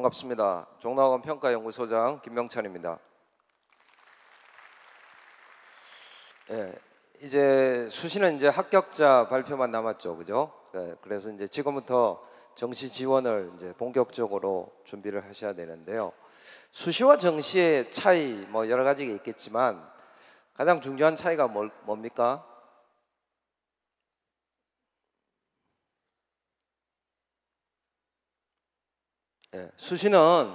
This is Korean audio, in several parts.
반갑습니다. 종로학원 평가연구소장 김명찬입니다. 이제 수시는 이제 합격자 발표만 남았죠, 그죠? 그래서 이제 지금부터 정시 지원을 이제 본격적으로 준비를 하셔야 되는데요. 수시와 정시의 차이 뭐 여러 가지가 있겠지만 가장 중요한 차이가 뭡니까? 수시는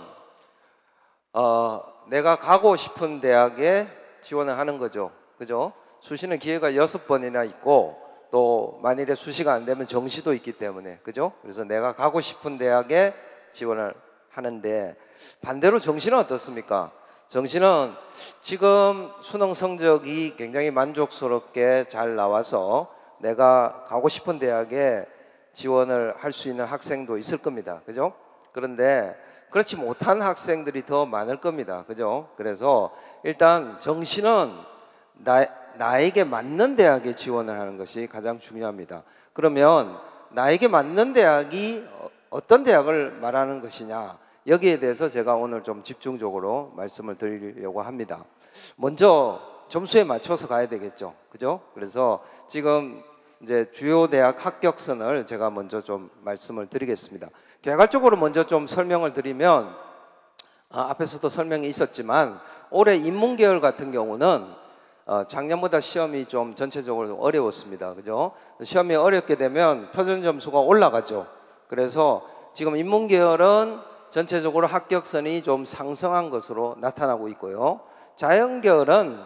내가 가고 싶은 대학에 지원을 하는 거죠, 그죠? 수시는 기회가 6번이나 있고 또 만일에 수시가 안 되면 정시도 있기 때문에, 그죠? 그래서 내가 가고 싶은 대학에 지원을 하는데, 반대로 정시는 어떻습니까? 정시는 지금 수능 성적이 굉장히 만족스럽게 잘 나와서 내가 가고 싶은 대학에 지원을 할 수 있는 학생도 있을 겁니다, 그죠? 그런데 그렇지 못한 학생들이 더 많을 겁니다, 그죠? 그래서 일단 정시는 나에게 맞는 대학에 지원을 하는 것이 가장 중요합니다. 그러면 나에게 맞는 대학이 어떤 대학을 말하는 것이냐, 여기에 대해서 제가 오늘 좀 집중적으로 말씀을 드리려고 합니다. 먼저 점수에 맞춰서 가야 되겠죠, 그죠? 그래서 지금 이제 주요 대학 합격선을 제가 먼저 좀 말씀을 드리겠습니다. 개괄적으로 먼저 좀 설명을 드리면, 앞에서도 설명이 있었지만 올해 인문계열 같은 경우는 작년보다 시험이 좀 전체적으로 어려웠습니다, 그죠? 시험이 어렵게 되면 표준 점수가 올라가죠. 그래서 지금 인문계열은 전체적으로 합격선이 좀 상승한 것으로 나타나고 있고요. 자연계열은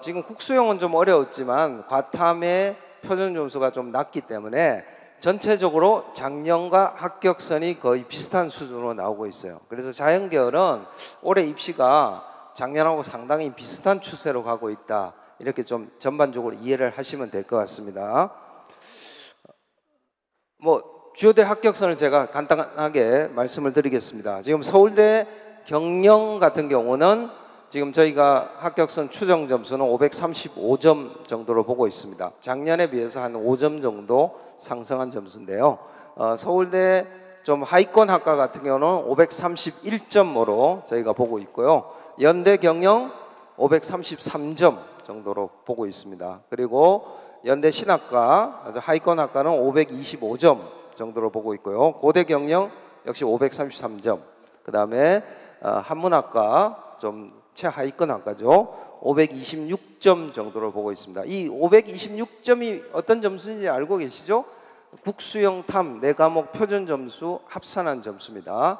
지금 국수형은 좀 어려웠지만 과탐의 표준 점수가 좀 낮기 때문에 전체적으로 작년과 합격선이 거의 비슷한 수준으로 나오고 있어요. 그래서 자연계열은 올해 입시가 작년하고 상당히 비슷한 추세로 가고 있다, 이렇게 좀 전반적으로 이해를 하시면 될 것 같습니다. 주요대 합격선을 제가 간단하게 말씀을 드리겠습니다. 지금 서울대 경영 같은 경우는 지금 저희가 합격선 추정 점수는 535점 정도로 보고 있습니다. 작년에 비해서 한 5점 정도 상승한 점수인데요. 서울대 좀 하위권 학과 같은 경우는 531점으로 저희가 보고 있고요. 연대 경영 533점 정도로 보고 있습니다. 그리고 연대 신학과, 아주 하위권 학과는 525점 정도로 보고 있고요. 고대 경영 역시 533점. 그 다음에 한문학과 좀 최하위권 학과죠. 526점 정도로 보고 있습니다. 이 526점이 어떤 점수인지 알고 계시죠? 국수형 탐 4과목 표준 점수 합산한 점수입니다.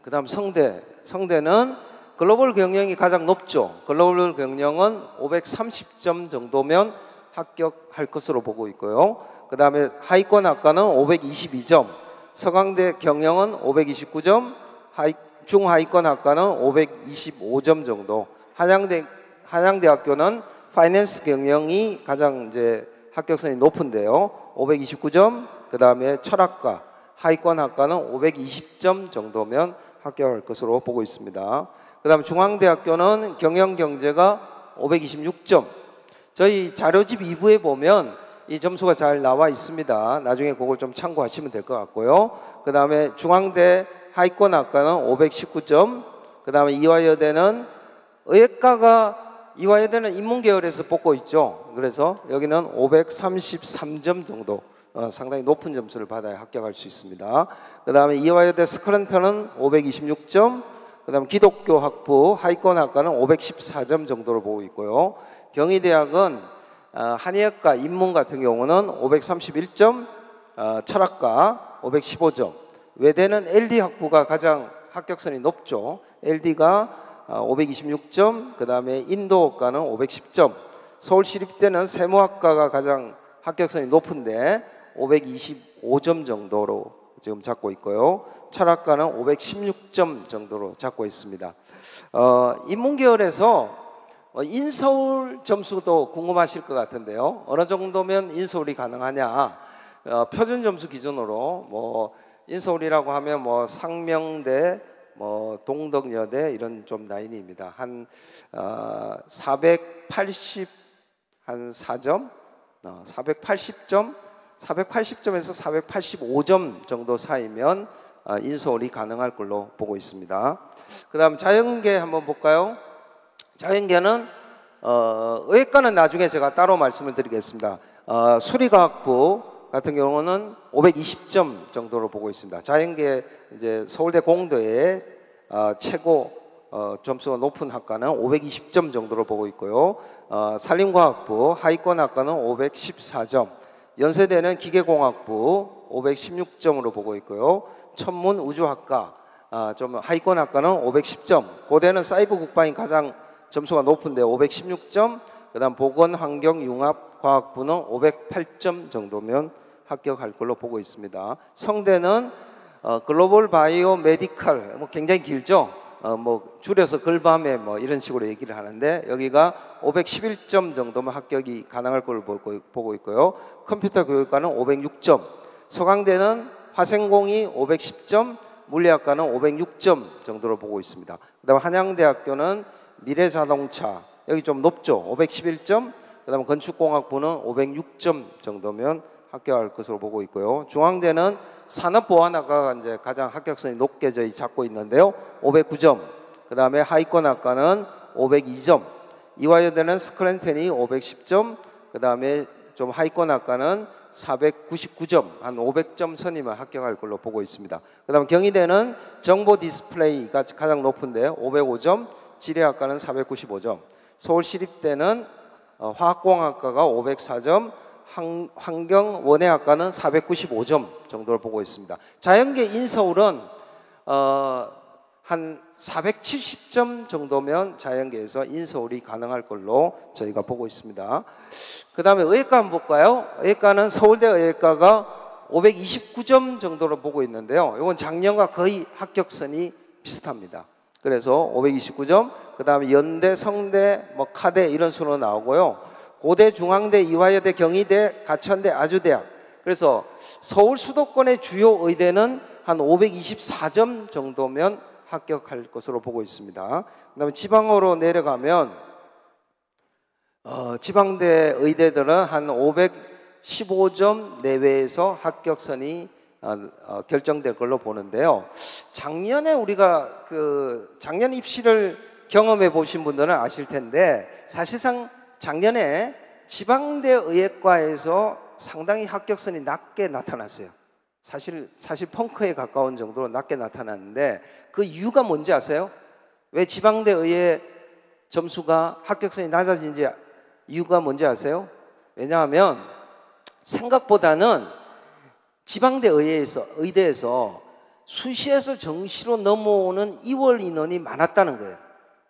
그 다음 성대는 글로벌 경영이 가장 높죠. 글로벌 경영은 530점 정도면 합격할 것으로 보고 있고요. 그 다음에 하위권 학과는 522점, 서강대 경영은 529점, 중하위권 학과는 525점 정도. 한양대학교는 파이낸스 경영이 가장 이제 합격선이 높은데요. 529점. 그 다음에 철학과, 하위권 학과는 520점 정도면 합격할 것으로 보고 있습니다. 그 다음에 중앙대학교는 경영경제가 526점. 저희 자료집 2부에 보면 이 점수가 잘 나와 있습니다. 나중에 그걸 좀 참고하시면 될 것 같고요. 그 다음에 중앙대 하위권 학과는 519점. 그 다음에 이화여대는 이화여대는 인문계열에서 뽑고 있죠. 그래서 여기는 533점 정도, 상당히 높은 점수를 받아야 합격할 수 있습니다. 그 다음에 이화여대 스크랜턴은 526점. 그 다음에 기독교 학부 하위권 학과는 514점 정도로 보고 있고요. 경희대학은 한의학과 인문 같은 경우는 531점, 철학과 515점. 외대는 LD 학부가 가장 합격선이 높죠. LD가 526점, 그 다음에 인도학과는 510점. 서울시립대는 세무학과가 가장 합격선이 높은데 525점 정도로 지금 잡고 있고요. 철학과는 516점 정도로 잡고 있습니다. 인문계열에서 인서울 점수도 궁금하실 것 같은데요. 어느 정도면 인서울이 가능하냐? 표준 점수 기준으로 인서울이라고 하면 상명대, 동덕여대 이런 좀 라인입니다. 한 480 한 4점, 480점 480점에서 485점 정도 사이면 인서울이 가능할 걸로 보고 있습니다. 그 다음 자연계 한번 볼까요? 자연계는 의과는 나중에 제가 따로 말씀을 드리겠습니다. 수리과학부 같은 경우는 520점 정도로 보고 있습니다. 자연계 이제 서울대 공대의 최고 점수가 높은 학과는 520점 정도로 보고 있고요. 산림과학부 하위권 학과는 514점, 연세대는 기계공학부 516점으로 보고 있고요. 천문우주학과 좀 하위권 학과는 510점, 고대는 사이버 국방이 가장 점수가 높은데 516점, 그 다음 보건환경융합과학부는 508점 정도면 합격할 걸로 보고 있습니다. 성대는 글로벌 바이오 메디컬, 굉장히 길죠. 줄여서 글밤에 이런 식으로 얘기를 하는데 여기가 511점 정도면 합격이 가능할 걸로 보고 있고요. 컴퓨터 교육과는 506점, 서강대는 화생공이 510점, 물리학과는 506점 정도로 보고 있습니다. 그 다음 한양대학교는 미래자동차, 여기 좀 높죠. 511점, 그 다음 건축공학부는 506점 정도면 합격할 것으로 보고 있고요. 중앙대는 산업보안학과가 이제 가장 합격선이 높게 저희 잡고 있는데요. 509점, 그 다음에 하위권 학과는 502점, 이화여대는 스크랜턴이 510점, 그 다음에 좀 하위권 학과는 499점, 한 500점 선이면 합격할 걸로 보고 있습니다. 그 다음 경희대는 정보 디스플레이가 가장 높은데 505점, 지리학과는 495점, 서울시립대는 화학공학과가 504점, 환경원예학과는 495점 정도를 보고 있습니다. 자연계 인서울은 한 470점 정도면 자연계에서 인서울이 가능할 걸로 저희가 보고 있습니다. 그 다음에 의예과 한번 볼까요? 의예과는 서울대 의예과가 529점 정도로 보고 있는데요. 이건 작년과 거의 합격선이 비슷합니다. 그래서 529점, 그 다음에 연대, 성대, 카대 이런 순으로 나오고요. 고대, 중앙대, 이화여대, 경희대, 가천대, 아주대학. 그래서 서울 수도권의 주요 의대는 한 524점 정도면 합격할 것으로 보고 있습니다. 그다음에 지방으로 내려가면 지방대 의대들은 한 515점 내외에서 합격선이 결정될 걸로 보는데요. 작년에 우리가 작년 입시를 경험해 보신 분들은 아실 텐데 사실상 작년에 지방대 의예과에서 상당히 합격선이 낮게 나타났어요. 사실 펑크에 가까운 정도로 낮게 나타났는데 그 이유가 뭔지 아세요? 왜 지방대 의예 점수가 합격선이 낮아진지 이유가 뭔지 아세요? 왜냐하면 생각보다는 지방대 의대에서 수시에서 정시로 넘어오는 2월 인원이 많았다는 거예요.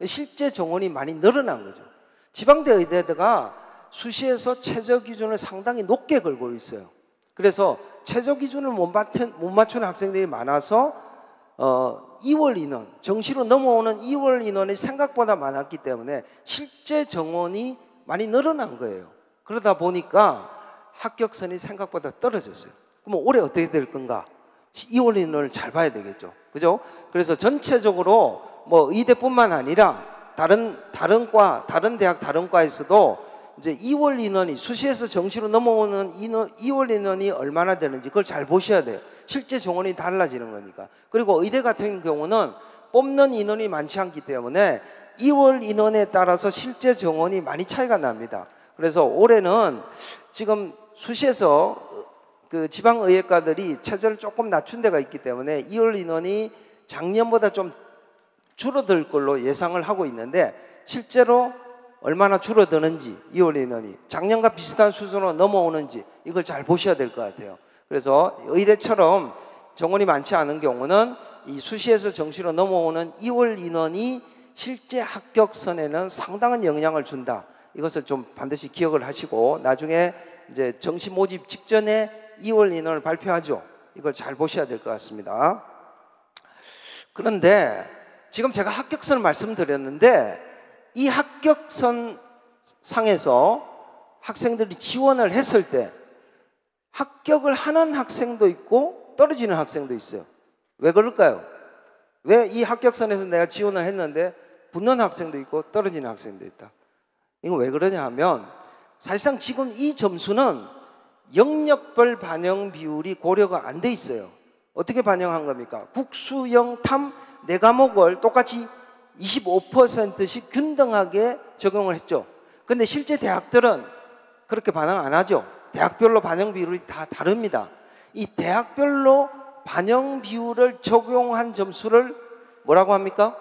실제 정원이 많이 늘어난 거죠. 지방대 의대가 수시에서 최저 기준을 상당히 높게 걸고 있어요. 그래서 최저 기준을 못 맞추는 학생들이 많아서 2월 인원, 정시로 넘어오는 2월 인원이 생각보다 많았기 때문에 실제 정원이 많이 늘어난 거예요. 그러다 보니까 합격선이 생각보다 떨어졌어요. 그럼 올해 어떻게 될 건가? 2월 인원을 잘 봐야 되겠죠. 그죠? 그래서 전체적으로 의대뿐만 아니라 다른 대학 다른 과에서도 이제 2월 인원이 수시에서 정시로 넘어오는 2월 인원이 얼마나 되는지 그걸 잘 보셔야 돼요. 실제 정원이 달라지는 거니까. 그리고 의대 같은 경우는 뽑는 인원이 많지 않기 때문에 2월 인원에 따라서 실제 정원이 많이 차이가 납니다. 그래서 올해는 지금 수시에서 지방의예과들이 체제를 조금 낮춘 데가 있기 때문에 2월 인원이 작년보다 좀 줄어들 걸로 예상을 하고 있는데 실제로 얼마나 줄어드는지 2월 인원이 작년과 비슷한 수준으로 넘어오는지 이걸 잘 보셔야 될 것 같아요. 그래서 의대처럼 정원이 많지 않은 경우는 이 수시에서 정시로 넘어오는 2월 인원이 실제 합격선에는 상당한 영향을 준다. 이것을 좀 반드시 기억을 하시고 나중에 이제 정시 모집 직전에 2월 인원을 발표하죠. 이걸 잘 보셔야 될 것 같습니다. 그런데 지금 제가 합격선을 말씀드렸는데 이 합격선 상에서 학생들이 지원을 했을 때 합격을 하는 학생도 있고 떨어지는 학생도 있어요. 왜 그럴까요? 왜 이 합격선에서 내가 지원을 했는데 붙는 학생도 있고 떨어지는 학생도 있다. 이거 왜 그러냐 하면 사실상 지금 이 점수는 영역별 반영 비율이 고려가 안 돼 있어요. 어떻게 반영한 겁니까? 국수, 영, 탐 네 과목을 똑같이 25%씩 균등하게 적용을 했죠. 근데 실제 대학들은 그렇게 반영 안 하죠. 대학별로 반영 비율이 다 다릅니다. 이 대학별로 반영 비율을 적용한 점수를 뭐라고 합니까?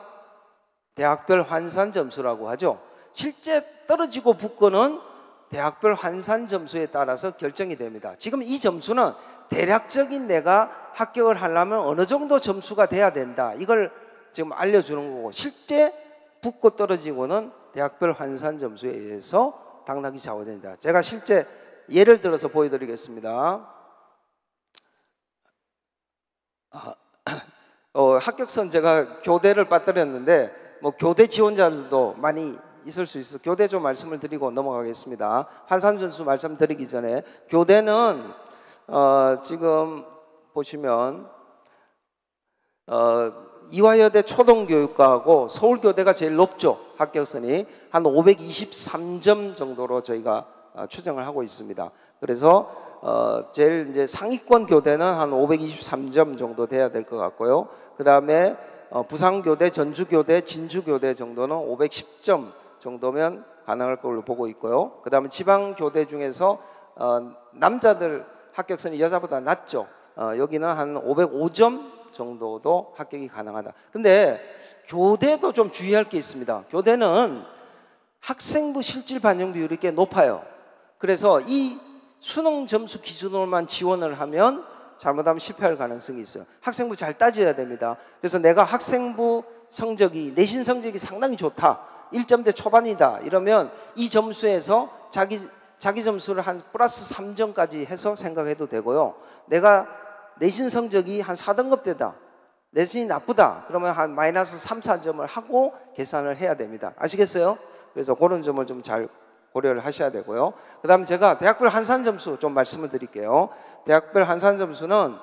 대학별 환산 점수라고 하죠. 실제 떨어지고 붙고는 대학별 환산 점수에 따라서 결정이 됩니다. 지금 이 점수는 대략적인 내가 합격을 하려면 어느 정도 점수가 돼야 된다, 이걸 지금 알려주는 거고, 실제 붙고 떨어지고는 대학별 환산 점수에 의해서 당락이 좌우된다. 제가 실제 예를 들어서 보여드리겠습니다. 합격선 제가 교대를 빠뜨렸는데 뭐 교대 지원자들도 많이 있을 수 있어. 교대 좀 말씀을 드리고 넘어가겠습니다. 환산 점수 말씀드리기 전에, 교대는 지금 보시면 이화여대 초등교육과하고 서울교대가 제일 높죠. 합격선이 한 523점 정도로 저희가 추정을 하고 있습니다. 그래서 제일 이제 상위권 교대는 한 523점 정도 돼야 될 것 같고요. 그 다음에 부산교대, 전주교대, 진주교대 정도는 510점 정도면 가능할 걸로 보고 있고요. 그 다음에 지방교대 중에서 남자들 합격선이 여자보다 낮죠. 여기는 한 505점 정도도 합격이 가능하다. 근데 교대도 좀 주의할 게 있습니다. 교대는 학생부 실질 반영 비율이 꽤 높아요. 그래서 이 수능 점수 기준으로만 지원을 하면 잘못하면 실패할 가능성이 있어요. 학생부 잘 따져야 됩니다. 그래서 내가 학생부 성적이, 내신 성적이 상당히 좋다, 1점대 초반이다 이러면 이 점수에서 자기 점수를 한 플러스 3점까지 해서 생각해도 되고요. 내가 내신 성적이 한 4등급대다, 내신이 나쁘다 그러면 한 마이너스 3, 4점을 하고 계산을 해야 됩니다. 아시겠어요? 그래서 그런 점을 좀 잘 고려를 하셔야 되고요. 그 다음에 제가 대학별 환산 점수 좀 말씀을 드릴게요. 대학별 환산 점수는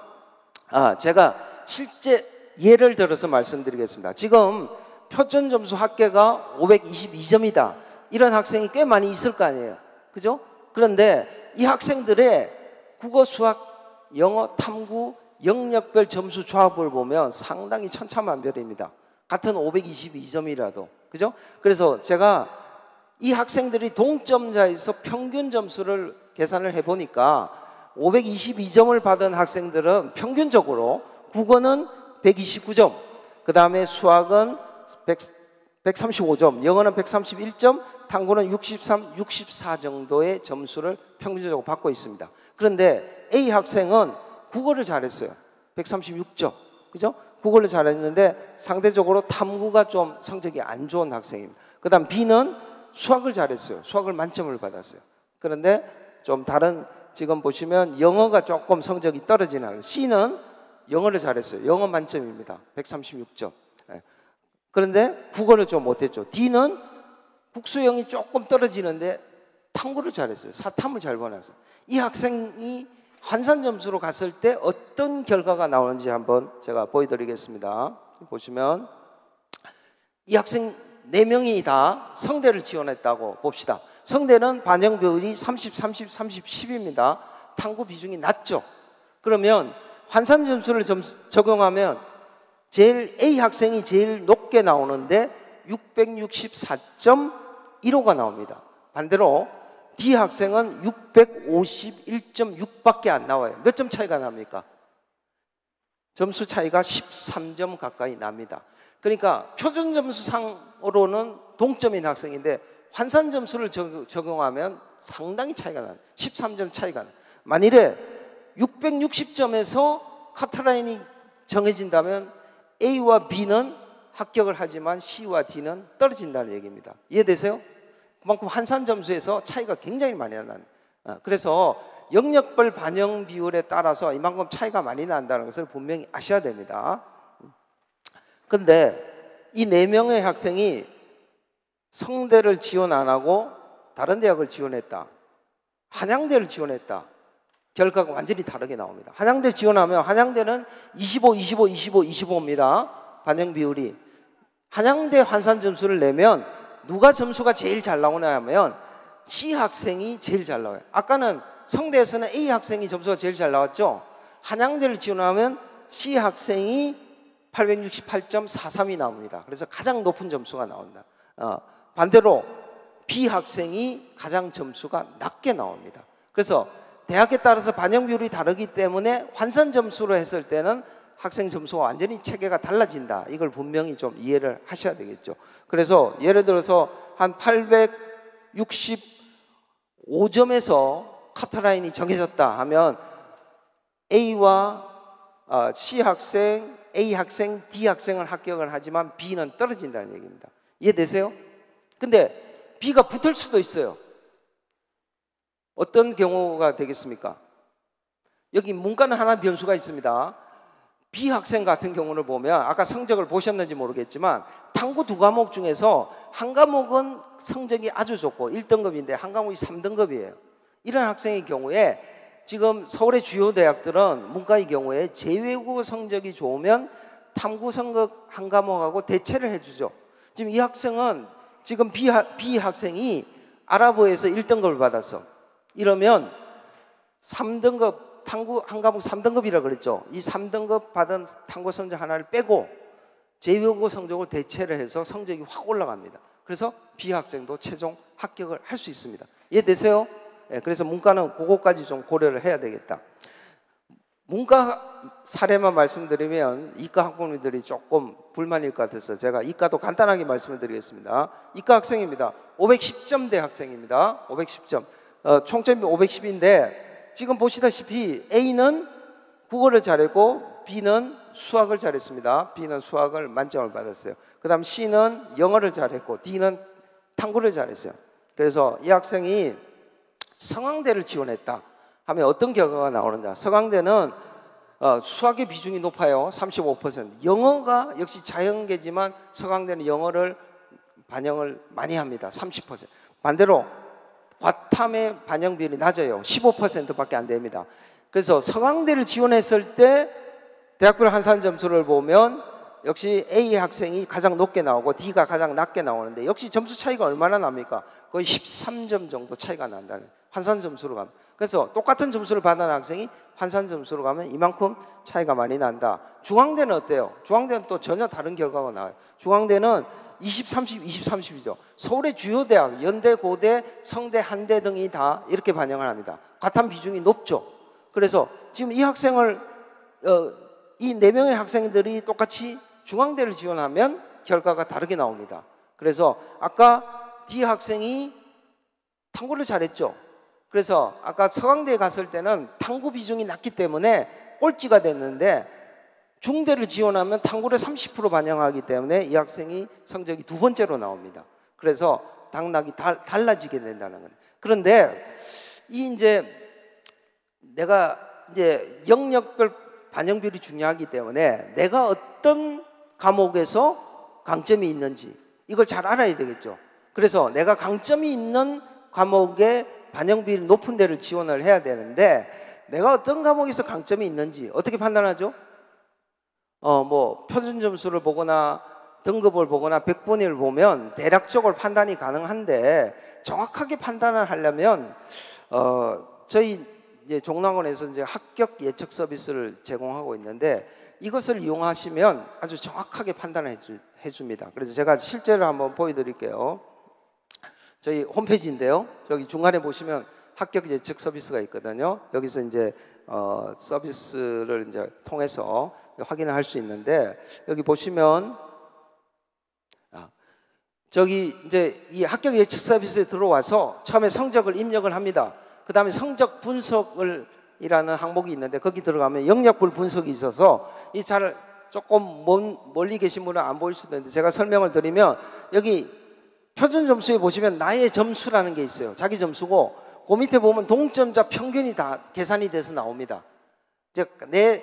제가 실제 예를 들어서 말씀드리겠습니다. 지금 표준 점수 합계가 522점이다 이런 학생이 꽤 많이 있을 거 아니에요, 그죠? 그런데 이 학생들의 국어, 수학, 영어, 탐구, 영역별 점수 조합을 보면 상당히 천차만별입니다. 같은 522점이라도, 그죠? 그래서 제가 이 학생들이 동점자에서 평균 점수를 계산을 해보니까 522점을 받은 학생들은 평균적으로 국어는 129점, 그 다음에 수학은 135점, 영어는 131점, 탐구는 63, 64 정도의 점수를 평균적으로 받고 있습니다. 그런데 A 학생은 국어를 잘했어요. 136점, 그죠? 국어를 잘했는데 상대적으로 탐구가 좀 성적이 안 좋은 학생입니다. 그 다음 B는 수학을 잘했어요. 수학을 만점을 받았어요. 그런데 좀 다른, 지금 보시면 영어가 조금 성적이 떨어지는 학생. C는 영어를 잘했어요. 영어 만점입니다. 136점. 그런데 국어를 좀 못했죠. D는 국수영이 조금 떨어지는데 탐구를 잘했어요. 사탐을 잘 보냈어요. 이 학생이 환산 점수로 갔을 때 어떤 결과가 나오는지 한번 제가 보여드리겠습니다. 보시면 이 학생 4명이 다 성대를 지원했다고 봅시다. 성대는 반영 비율이 30, 30, 30, 10입니다. 탐구 비중이 낮죠. 그러면 환산 점수를 적용하면 제일 A 학생이 제일 높게 나오는데 664.15가 나옵니다. 반대로 D 학생은 651.6밖에 안 나와요. 몇 점 차이가 납니까? 점수 차이가 13점 가까이 납니다. 그러니까 표준 점수상으로는 동점인 학생인데 환산 점수를 적용하면 상당히 차이가 나요. 13점 차이가 나요. 만일에 660점에서 카트라인이 정해진다면 A와 B는 합격을 하지만 C와 D는 떨어진다는 얘기입니다. 이해되세요? 그만큼 환산 점수에서 차이가 굉장히 많이 나는. 그래서 영역별 반영 비율에 따라서 이만큼 차이가 많이 난다는 것을 분명히 아셔야 됩니다. 근데 이 4명의 학생이 성대를 지원 안 하고 다른 대학을 지원했다, 한양대를 지원했다, 결과가 완전히 다르게 나옵니다. 한양대를 지원하면 한양대는 25, 25, 25, 25입니다. 반영 비율이. 한양대 환산 점수를 내면 누가 점수가 제일 잘 나오냐 하면 C 학생이 제일 잘 나와요. 아까는 성대에서는 A 학생이 점수가 제일 잘 나왔죠. 한양대를 지원하면 C 학생이 868.43이 나옵니다. 그래서 가장 높은 점수가 나온다. 반대로 B 학생이 가장 점수가 낮게 나옵니다. 그래서 대학에 따라서 반영 비율이 다르기 때문에 환산 점수로 했을 때는 학생 점수가 완전히 체계가 달라진다. 이걸 분명히 좀 이해를 하셔야 되겠죠. 그래서 예를 들어서 한 865점에서 커트라인이 정해졌다 하면 A와 C 학생, A 학생, D 학생은 합격을 하지만 B는 떨어진다는 얘기입니다. 이해되세요? 근데 B가 붙을 수도 있어요. 어떤 경우가 되겠습니까? 여기 문과는 하나 변수가 있습니다. B 학생 같은 경우를 보면 아까 성적을 보셨는지 모르겠지만 탐구 2과목 중에서 한 과목은 성적이 아주 좋고 1등급인데 한 과목이 3등급이에요. 이런 학생의 경우에 지금 서울의 주요 대학들은 문과의 경우에 제외국어 성적이 좋으면 탐구 성적 한 과목하고 대체를 해주죠. 지금 이 학생은 지금 B 학생이 아랍어에서 1등급을 받았어. 이러면 3등급 탐구 한 과목 3등급이라 그랬죠. 이 3등급 받은 탐구 성적 하나를 빼고 제외국어 성적으로 대체를 해서 성적이 확 올라갑니다. 그래서 B 학생도 최종 합격을 할 수 있습니다. 이해되세요? 네, 그래서 문과는 그거까지 좀 고려를 해야 되겠다. 문과 사례만 말씀드리면 이과 학부모님들이 조금 불만일 것 같아서 제가 이과도 간단하게 말씀을 드리겠습니다. 이과 학생입니다. 510점대 학생입니다. 510점. 총점이 510인데 지금 보시다시피 A는 국어를 잘했고 B는 수학을 잘했습니다. B는 수학을 만점을 받았어요. 그 다음 C는 영어를 잘했고 D는 탐구를 잘했어요. 그래서 이 학생이 서강대를 지원했다 하면 어떤 결과가 나오느냐. 서강대는 수학의 비중이 높아요. 35%. 영어가 역시 자연계지만 서강대는 영어를 반영을 많이 합니다. 30%. 반대로 과탐의 반영 비율이 낮아요. 15%밖에 안 됩니다. 그래서 서강대를 지원했을 때 대학별 환산 점수를 보면 역시 A 학생이 가장 높게 나오고 D가 가장 낮게 나오는데 역시 점수 차이가 얼마나 납니까? 거의 13점 정도 차이가 난다는 환산 점수로 가면. 그래서 똑같은 점수를 받은 학생이 환산 점수로 가면 이만큼 차이가 많이 난다. 중앙대는 어때요? 중앙대는 또 전혀 다른 결과가 나와요. 중앙대는 20, 30, 20, 30이죠. 서울의 주요 대학, 연대, 고대, 성대, 한대 등이 다 이렇게 반영을 합니다. 과탐 비중이 높죠. 그래서 지금 이 학생을 이 4명의 학생들이 똑같이 중앙대를 지원하면 결과가 다르게 나옵니다. 그래서 아까 D 학생이 탐구를 잘했죠. 그래서 아까 서강대에 갔을 때는 탐구 비중이 낮기 때문에 꼴찌가 됐는데 중대를 지원하면 탐구를 30% 반영하기 때문에 이 학생이 성적이 2번째로 나옵니다. 그래서 당락이 달라지게 된다는 거예요. 그런데 이제 내가 이제 영역별 반영 비율이 중요하기 때문에 내가 어떤 과목에서 강점이 있는지 이걸 잘 알아야 되겠죠. 그래서 내가 강점이 있는 과목에 반영 비율이 높은 데를 지원을 해야 되는데 내가 어떤 과목에서 강점이 있는지 어떻게 판단하죠? 뭐 표준 점수를 보거나 등급을 보거나 100분위를 보면 대략적으로 판단이 가능한데 정확하게 판단을 하려면 저희 이제 종락원에서 이제 합격 예측 서비스를 제공하고 있는데 이것을 이용하시면 아주 정확하게 판단을 해줍니다. 그래서 제가 실제로 한번 보여드릴게요. 저희 홈페이지인데요. 저기 중간에 보시면 합격 예측 서비스가 있거든요. 여기서 이제 서비스를 이제 통해서 확인을 할 수 있는데 여기 보시면 저기 이제 이 합격 예측 서비스에 들어와서 처음에 성적을 입력을 합니다. 그 다음에 성적 분석을 이라는 항목이 있는데 거기 들어가면 영역별 분석이 있어서 이 잘 조금 멀리 계신 분은 안 보일 수도 있는데 제가 설명을 드리면 여기 표준 점수에 보시면 나의 점수라는 게 있어요. 자기 점수고 그 밑에 보면 동점자 평균이 다 계산이 돼서 나옵니다. 즉 내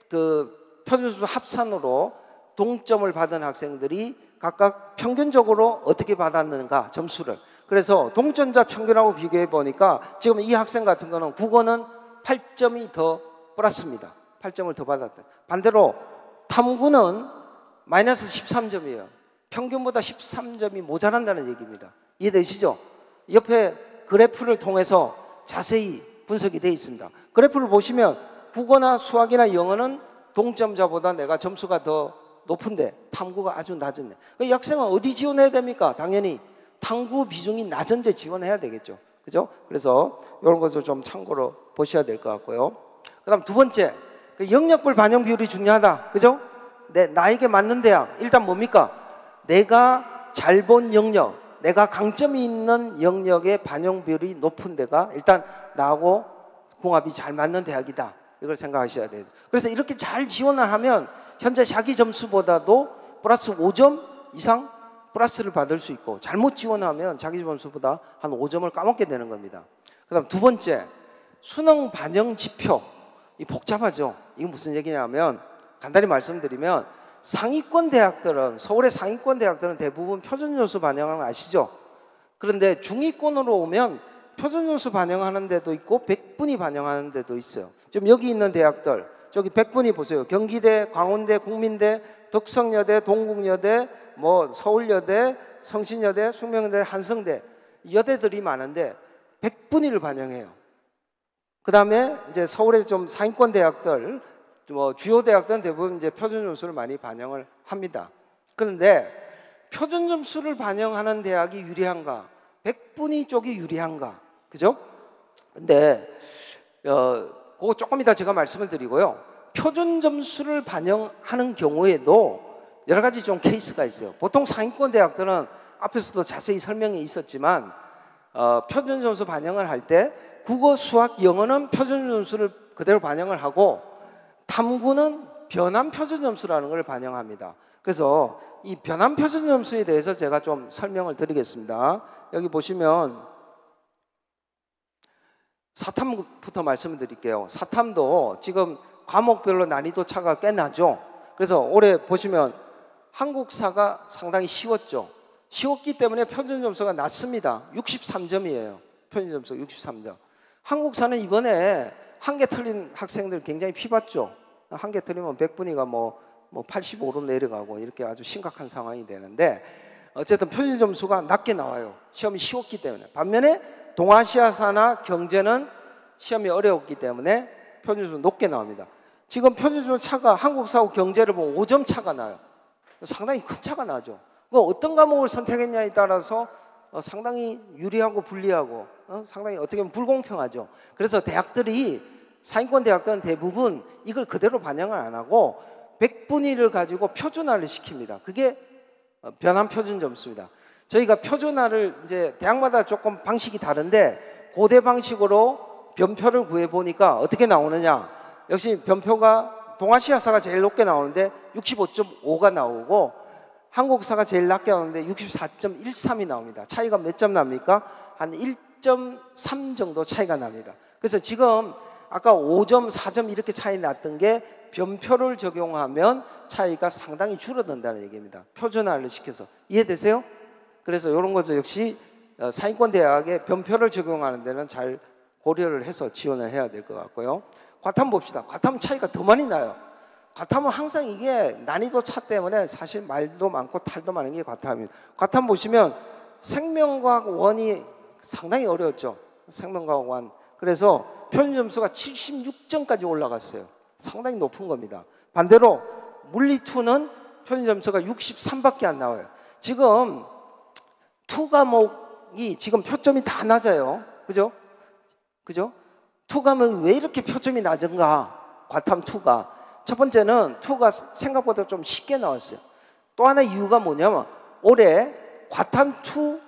그 표준 점수 합산으로 동점을 받은 학생들이 각각 평균적으로 어떻게 받았는가 점수를. 그래서 동점자 평균하고 비교해 보니까 지금 이 학생 같은 거는 국어는 8점이 더 플러스입니다. 8점을 더 받았다. 반대로 탐구는 마이너스 13점이에요. 평균보다 13점이 모자란다는 얘기입니다. 이해되시죠? 옆에 그래프를 통해서 자세히 분석이 되어 있습니다. 그래프를 보시면 국어나 수학이나 영어는 동점자보다 내가 점수가 더 높은데 탐구가 아주 낮은데, 이 학생은 어디 지원해야 됩니까? 당연히 탐구 비중이 낮은 데 지원해야 되겠죠. 그죠? 그래서 이런 것을 좀 참고로 보셔야 될 것 같고요. 그 다음 두 번째, 영역별 반영 비율이 중요하다. 그죠? 나에게 맞는 대학, 일단 뭡니까? 내가 잘 본 영역, 내가 강점이 있는 영역의 반영 비율이 높은 데가 일단 나하고 궁합이 잘 맞는 대학이다. 이걸 생각하셔야 돼요. 그래서 이렇게 잘 지원을 하면 현재 자기 점수보다도 플러스 5점 이상 플러스를 받을 수 있고, 잘못 지원하면 자기 점수보다 한 5점을 까먹게 되는 겁니다. 그 다음 두 번째, 수능 반영 지표. 이 복잡하죠. 이게 무슨 얘기냐면, 간단히 말씀드리면 상위권 대학들은, 서울의 상위권 대학들은 대부분 표준점수 반영하는 거 아시죠? 그런데 중위권으로 오면 표준점수 반영하는 데도 있고 100분위 반영하는 데도 있어요. 지금 여기 있는 대학들, 저기 100분위 보세요. 경기대, 광운대, 국민대, 덕성여대, 동국여대, 뭐 서울여대, 성신여대, 숙명여대, 한성대, 여대들이 많은데 100분위를 반영해요. 그 다음에 이제 서울의 좀 상위권 대학들, 뭐 주요 대학들은 대부분 이제 표준 점수를 많이 반영을 합니다. 그런데 표준 점수를 반영하는 대학이 유리한가? 100분위 쪽이 유리한가? 그죠? 근데 그거 조금 이따 제가 말씀을 드리고요. 표준 점수를 반영하는 경우에도 여러 가지 좀 케이스가 있어요. 보통 상위권 대학들은 앞에서도 자세히 설명이 있었지만 표준 점수 반영을 할 때 국어, 수학, 영어는 표준 점수를 그대로 반영을 하고 탐구는 변환 표준 점수라는 걸 반영합니다. 그래서 이 변환 표준 점수에 대해서 제가 좀 설명을 드리겠습니다. 여기 보시면 사탐부터 말씀을 드릴게요. 사탐도 지금 과목별로 난이도 차가 꽤 나죠. 그래서 올해 보시면 한국사가 상당히 쉬웠죠. 쉬웠기 때문에 표준 점수가 낮습니다. 63점이에요. 표준 점수 63점. 한국사는 이번에 한 개 틀린 학생들 굉장히 피봤죠. 한 개 틀리면 100분위가 뭐 85로 내려가고 이렇게 아주 심각한 상황이 되는데, 어쨌든 표준 점수가 낮게 나와요. 시험이 쉬웠기 때문에. 반면에 동아시아사나 경제는 시험이 어려웠기 때문에 표준 점수 높게 나옵니다. 지금 표준 점수 차가 한국사하고 경제를 보면 5점 차가 나요. 상당히 큰 차가 나죠. 어떤 과목을 선택했냐에 따라서 상당히 유리하고 불리하고 상당히 어떻게 보면 불공평하죠. 그래서 대학들이, 상위권 대학들은 대부분 이걸 그대로 반영을 안 하고 100분위를 가지고 표준화를 시킵니다. 그게 변환 표준 점수입니다. 저희가 표준화를 이제 대학마다 조금 방식이 다른데 고대 방식으로 변표를 구해 보니까 어떻게 나오느냐? 역시 변표가 동아시아사가 제일 높게 나오는데 65.5가 나오고 한국사가 제일 낮게 나오는데 64.13이 나옵니다. 차이가 몇 점 납니까? 한 1.3 정도 차이가 납니다. 그래서 지금 아까 5점, 4점 이렇게 차이 났던 게 변표를 적용하면 차이가 상당히 줄어든다는 얘기입니다. 표준화를 시켜서. 이해되세요? 그래서 이런 것도 역시 상위권 대학에 변표를 적용하는 데는 잘 고려를 해서 지원을 해야 될 것 같고요. 과탐 봅시다. 과탐 차이가 더 많이 나요. 과탐은 항상 이게 난이도 차 때문에 사실 말도 많고 탈도 많은 게 과탐입니다. 과탐 보시면 생명과학 1이 상당히 어려웠죠. 생명과학 1. 그래서 표준 점수가 76점까지 올라갔어요. 상당히 높은 겁니다. 반대로 물리 2는 표준 점수가 63밖에 안 나와요. 지금 2 과목이 지금 표점이 다 낮아요. 그죠? 2 과목이 왜 이렇게 표점이 낮은가? 과탐 2가. 첫 번째는 2가 생각보다 좀 쉽게 나왔어요. 또 하나 이유가 뭐냐면 올해 과탐 2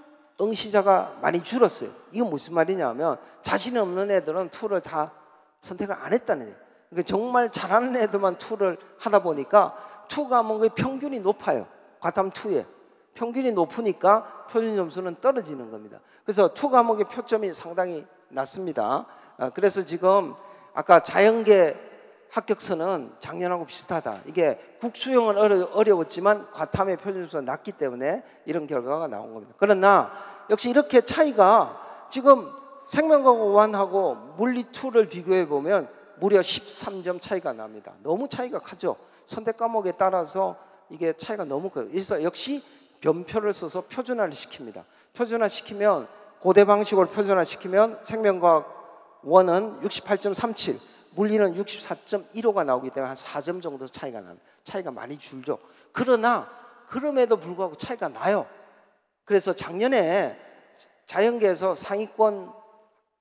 응시자가 많이 줄었어요. 이건 무슨 말이냐면 자신 없는 애들은 2를 다 선택을 안 했다는 얘기예요. 그러니까 정말 잘하는 애들만 2를 하다 보니까 2 과목의 평균이 높아요. 과탐 2에 평균이 높으니까 표준 점수는 떨어지는 겁니다. 그래서 2 과목의 표점이 상당히 낮습니다. 그래서 지금 아까 자연계 합격선은 작년하고 비슷하다. 이게 국수형은 어려웠지만 과탐의 표준수가 낮기 때문에 이런 결과가 나온 겁니다. 그러나 역시 이렇게 차이가 지금 생명과학 1하고 물리 2를 비교해 보면 무려 13점 차이가 납니다. 너무 차이가 크죠. 선택 과목에 따라서 이게 차이가 너무 커요. 그래서 역시 변표를 써서 표준화를 시킵니다. 표준화 시키면 고대 방식으로 표준화시키면 생명과학 1은 68.37, 물리는 64.15가 나오기 때문에 한 4점 정도 차이가 납니다. 차이가 많이 줄죠. 그러나 그럼에도 불구하고 차이가 나요. 그래서 작년에 자연계에서 상위권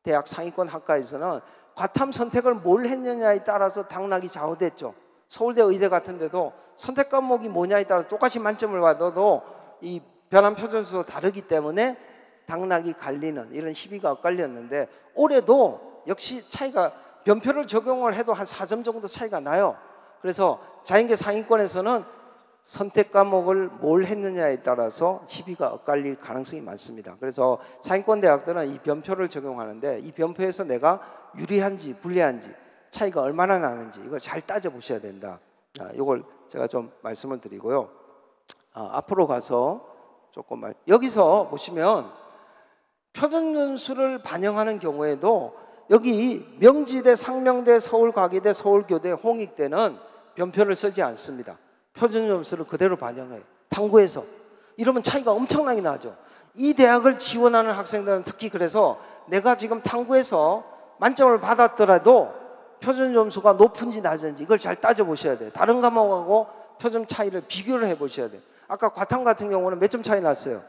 대학 상위권 학과에서는 과탐 선택을 뭘 했느냐에 따라서 당락이 좌우됐죠. 서울대 의대 같은 데도 선택 과목이 뭐냐에 따라서 똑같이 만점을 받아도 이 변환 표준수도 다르기 때문에 당락이 갈리는 이런 시비가 엇갈렸는데, 올해도 역시 차이가, 변표를 적용을 해도 한 4점 정도 차이가 나요. 그래서 자연계 상위권에서는 선택 과목을 뭘 했느냐에 따라서 시비가 엇갈릴 가능성이 많습니다. 그래서 상위권 대학들은 이 변표를 적용하는데, 이 변표에서 내가 유리한지 불리한지 차이가 얼마나 나는지 이걸 잘 따져보셔야 된다. 이걸 제가 좀 말씀을 드리고요. 앞으로 가서 조금만, 여기서 보시면 표준점수를 반영하는 경우에도 여기 명지대, 상명대, 서울과기대, 서울교대, 홍익대는 변표를 쓰지 않습니다. 표준점수를 그대로 반영해요. 탐구에서. 이러면 차이가 엄청나게 나죠. 이 대학을 지원하는 학생들은 특히 그래서 내가 지금 탐구에서 만점을 받았더라도 표준점수가 높은지 낮은지 이걸 잘 따져보셔야 돼요. 다른 과목하고 표준 차이를 비교를 해보셔야 돼요. 아까 과탐 같은 경우는 몇 점 차이 났어요?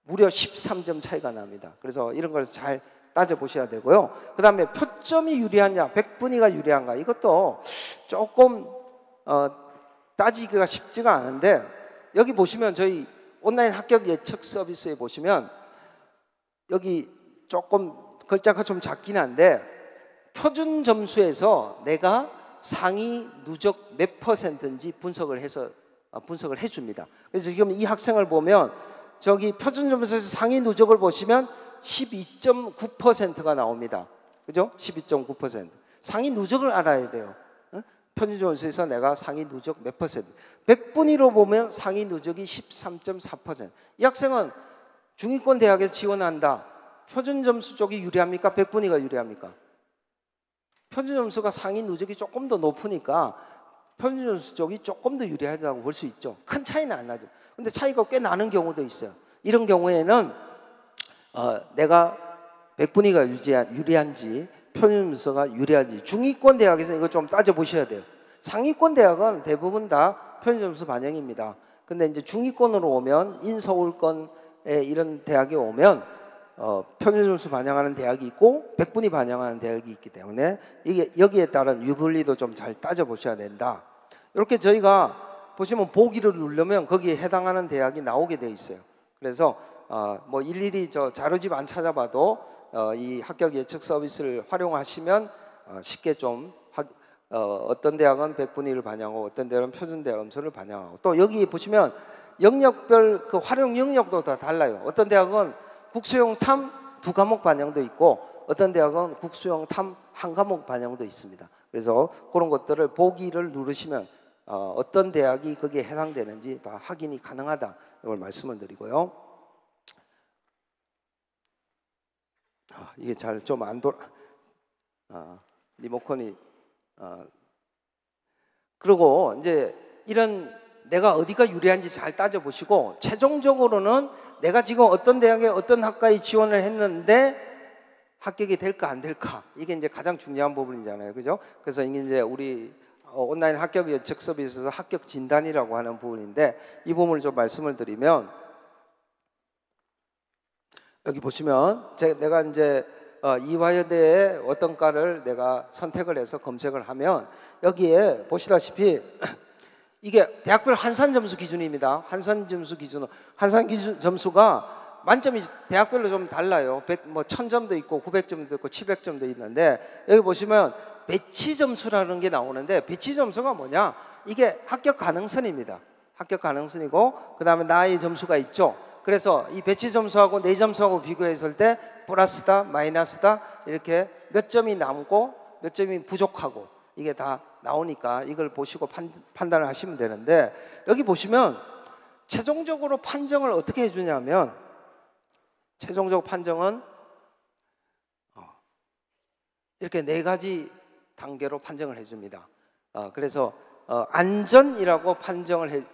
무려 13점 차이가 납니다. 그래서 이런 걸 잘 따져보셔야 되고요. 그 다음에 표점이 유리하냐, 백분위가 유리한가, 이것도 조금 따지기가 쉽지가 않은데, 여기 보시면 저희 온라인 합격 예측 서비스에 보시면 여기 조금 글자가 좀 작긴 한데, 표준 점수에서 내가 상위 누적 몇 %인지 분석을 해줍니다. 그래서 지금 이 학생을 보면 저기 표준 점수에서 상위 누적을 보시면 12.9%가 나옵니다. 그죠? 12.9%. 상위 누적을 알아야 돼요. 표준 점수에서 내가 상위 누적 몇 %. 백분위로 보면 상위 누적이 13.4%. 이 학생은 중위권 대학에 지원한다. 표준 점수 쪽이 유리합니까? 백분위가 유리합니까? 표준 점수가 상위 누적이 조금 더 높으니까 표준 점수 쪽이 조금 더 유리하다고 볼 수 있죠. 큰 차이는 안 나죠. 근데 차이가 꽤 나는 경우도 있어요. 이런 경우에는 내가 백분위가 유리한지 표준 점수가 유리한지 중위권 대학에서 이거 좀 따져보셔야 돼요. 상위권 대학은 대부분 다 표준 점수 반영입니다. 근데 이제 중위권으로 오면 인서울권에 이런 대학에 오면 표준 점수 반영하는 대학이 있고 백분위 반영하는 대학이 있기 때문에 이게 여기에 따른 유불리도 좀 잘 따져보셔야 된다. 이렇게 저희가 보시면 보기를 누르면 거기에 해당하는 대학이 나오게 돼 있어요. 그래서 뭐 일일이 저 자료집 안 찾아봐도 이 합격 예측 서비스를 활용하시면 쉽게 좀 어떤 대학은 백분위를 반영하고 어떤 대학은 표준 대학 점수를 반영하고, 또 여기 보시면 영역별 그 활용 영역도 다 달라요. 어떤 대학은 국수형 탐 2과목 반영도 있고 어떤 대학은 국수형 탐 1과목 반영도 있습니다. 그래서 그런 것들을 보기를 누르시면 어떤 대학이 거기에 해당되는지 다 확인이 가능하다, 이걸 말씀을 드리고요. 이게 잘 좀 안 돌아. 리모컨이 그리고 이제 이런 내가 어디가 유리한지 잘 따져보시고, 최종적으로는 내가 지금 어떤 대학에 어떤 학과에 지원을 했는데 합격이 될까 안 될까, 이게 이제 가장 중요한 부분이잖아요. 그죠? 그래서 이제 우리 온라인 합격 예측 서비스에서 합격 진단이라고 하는 부분인데, 이 부분을 좀 말씀을 드리면, 여기 보시면 내가 이제 이화여대에 어떤 과를 내가 선택을 해서 검색을 하면 여기에 보시다시피 이게 대학별 한산 점수 기준입니다. 한산 점수 기준, 한산 기준 점수가 만점이 대학별로 좀 달라요. 1000점도 있고 900점도 있고 700점도 있는데, 여기 보시면 배치 점수라는 게 나오는데, 배치 점수가 뭐냐? 이게 합격 가능성입니다. 합격 가능성이고, 그 다음에 나의 점수가 있죠. 그래서 이 배치 점수하고 내 점수하고 비교했을 때 플러스다, 마이너스다, 이렇게 몇 점이 남고 몇 점이 부족하고 이게 다 나오니까 이걸 보시고 판단을 하시면 되는데, 여기 보시면 최종적으로 판정을 어떻게 해주냐면, 최종적 판정은 이렇게 4가지 단계로 판정을 해줍니다. 그래서 안전이라고 판정을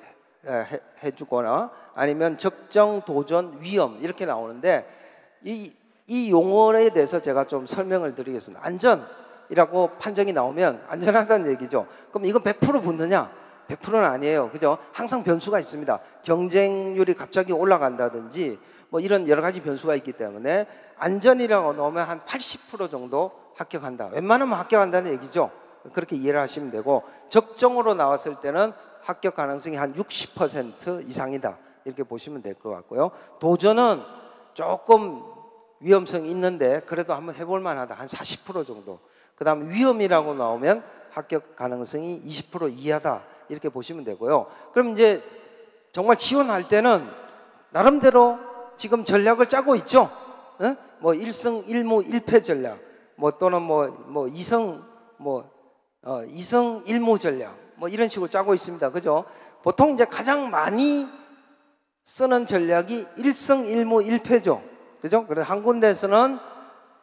해주거나 아니면 적정, 도전, 위험 이렇게 나오는데, 이 이 용어에 대해서 제가 좀 설명을 드리겠습니다. 안전이라고 판정이 나오면 안전하다는 얘기죠. 그럼 이건 100% 붙느냐? 100%는 아니에요. 그죠? 항상 변수가 있습니다. 경쟁률이 갑자기 올라간다든지 뭐 이런 여러 가지 변수가 있기 때문에 안전이라고 넣으면 한 80% 정도 합격한다. 웬만하면 합격한다는 얘기죠. 그렇게 이해를 하시면 되고, 적정으로 나왔을 때는 합격 가능성이 한 60% 이상이다. 이렇게 보시면 될 것 같고요. 도전은 조금 위험성이 있는데 그래도 한번 해볼 만하다. 한 40% 정도. 그 다음 위험이라고 나오면 합격 가능성이 20% 이하다. 이렇게 보시면 되고요. 그럼 이제 정말 지원할 때는 나름대로 지금 전략을 짜고 있죠. 어? 뭐 1승 1무 1패 전략, 뭐 또는 뭐 2승 1무 전략, 뭐 이런 식으로 짜고 있습니다. 그죠? 보통 이제 가장 많이 쓰는 전략이 1승 1무 1패죠. 그죠? 그래서 한 군데에서는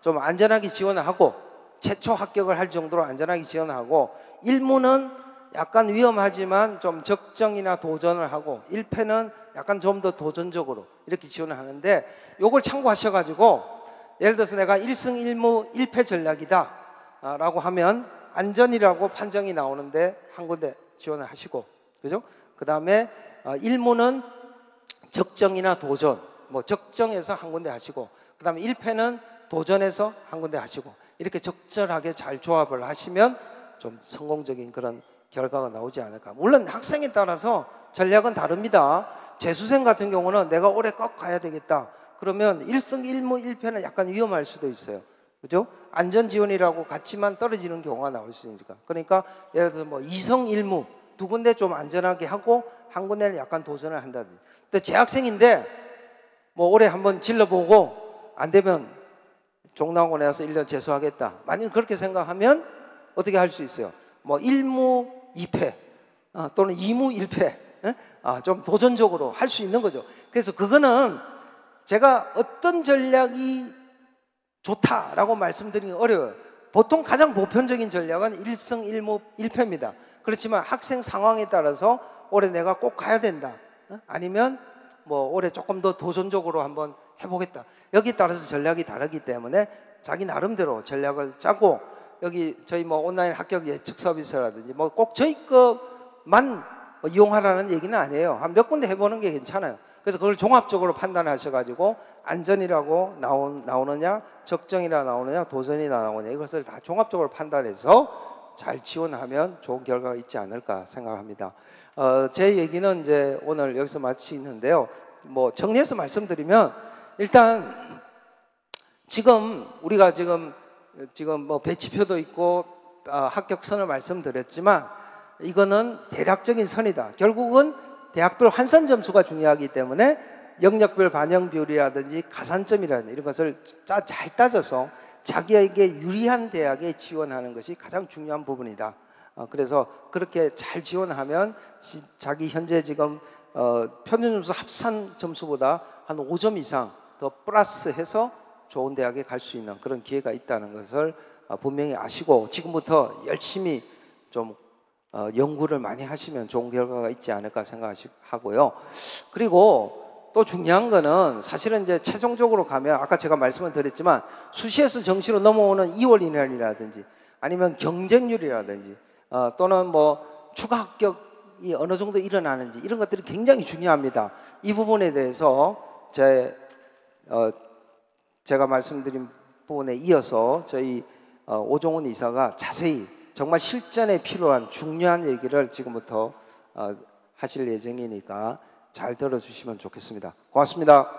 좀 안전하게 지원을 하고, 최초 합격을 할 정도로 안전하게 지원을 하고, 1무는 약간 위험하지만 좀 적정이나 도전을 하고, 1패는 약간 좀 더 도전적으로 이렇게 지원을 하는데, 요걸 참고하셔가지고 예를 들어서 내가 1승 1무 1패 전략이다 라고 하면 안전이라고 판정이 나오는데 한 군데 지원을 하시고, 그죠? 그 다음에 1무는 적정이나 도전, 뭐 적정해서 한 군데 하시고, 그 다음에 1패는 도전해서 한 군데 하시고, 이렇게 적절하게 잘 조합을 하시면 좀 성공적인 그런 결과가 나오지 않을까. 물론 학생에 따라서 전략은 다릅니다. 재수생 같은 경우는 내가 올해 꼭 가야 되겠다 그러면 1승 1무 1패는 약간 위험할 수도 있어요. 그죠? 안전지원이라고 같이만 떨어지는 경우가 나올 수 있으니까. 그러니까 예를 들어서 뭐 2승 1무 두 군데 좀 안전하게 하고 한 군데는 약간 도전을 한다든지. 근데 재학생인데 뭐 올해 한번 질러보고 안 되면 종나고 나서 1년 재수하겠다. 만약 그렇게 생각하면 어떻게 할 수 있어요? 뭐 1무 2패 또는 2무 1패 좀 도전적으로 할 수 있는 거죠. 그래서 그거는 제가 어떤 전략이 좋다라고 말씀드리기 어려워요. 보통 가장 보편적인 전략은 1승 1무 1패입니다. 그렇지만 학생 상황에 따라서 올해 내가 꼭 가야 된다. 아니면 뭐 올해 조금 더 도전적으로 한번 해보겠다. 여기에 따라서 전략이 다르기 때문에 자기 나름대로 전략을 짜고, 여기 저희 뭐 온라인 합격 예측 서비스라든지 뭐 꼭 저희 것만 이용하라는 얘기는 아니에요. 한 몇 군데 해보는 게 괜찮아요. 그래서 그걸 종합적으로 판단하셔가지고 안전이라고 나오느냐, 적정이라 나오느냐, 도전이라 나오느냐, 이것을 다 종합적으로 판단해서 잘 지원하면 좋은 결과가 있지 않을까 생각합니다. 제 얘기는 이제 오늘 여기서 마치는데요. 뭐 정리해서 말씀드리면, 일단 지금 우리가 지금 뭐 배치표도 있고 합격선을 말씀드렸지만 이거는 대략적인 선이다. 결국은 대학별 환산 점수가 중요하기 때문에 영역별 반영 비율이라든지 가산점이라든지 이런 것을 잘 따져서 자기에게 유리한 대학에 지원하는 것이 가장 중요한 부분이다. 그래서 그렇게 잘 지원하면 자기 현재 지금 평균 점수 합산 점수보다 한 5점 이상 더 플러스해서 좋은 대학에 갈 수 있는 그런 기회가 있다는 것을 분명히 아시고, 지금부터 열심히 좀 연구를 많이 하시면 좋은 결과가 있지 않을까 생각하고요. 그리고 또 중요한 거는 사실은 이제 최종적으로 가면 아까 제가 말씀을 드렸지만 수시에서 정시로 넘어오는 2월 인원이라든지 아니면 경쟁률이라든지 또는 뭐 추가 합격이 어느 정도 일어나는지 이런 것들이 굉장히 중요합니다. 이 부분에 대해서 제가 말씀드린 부분에 이어서 저희 오종훈 이사가 자세히 정말 실전에 필요한 중요한 얘기를 지금부터 하실 예정이니까 잘 들어주시면 좋겠습니다. 고맙습니다.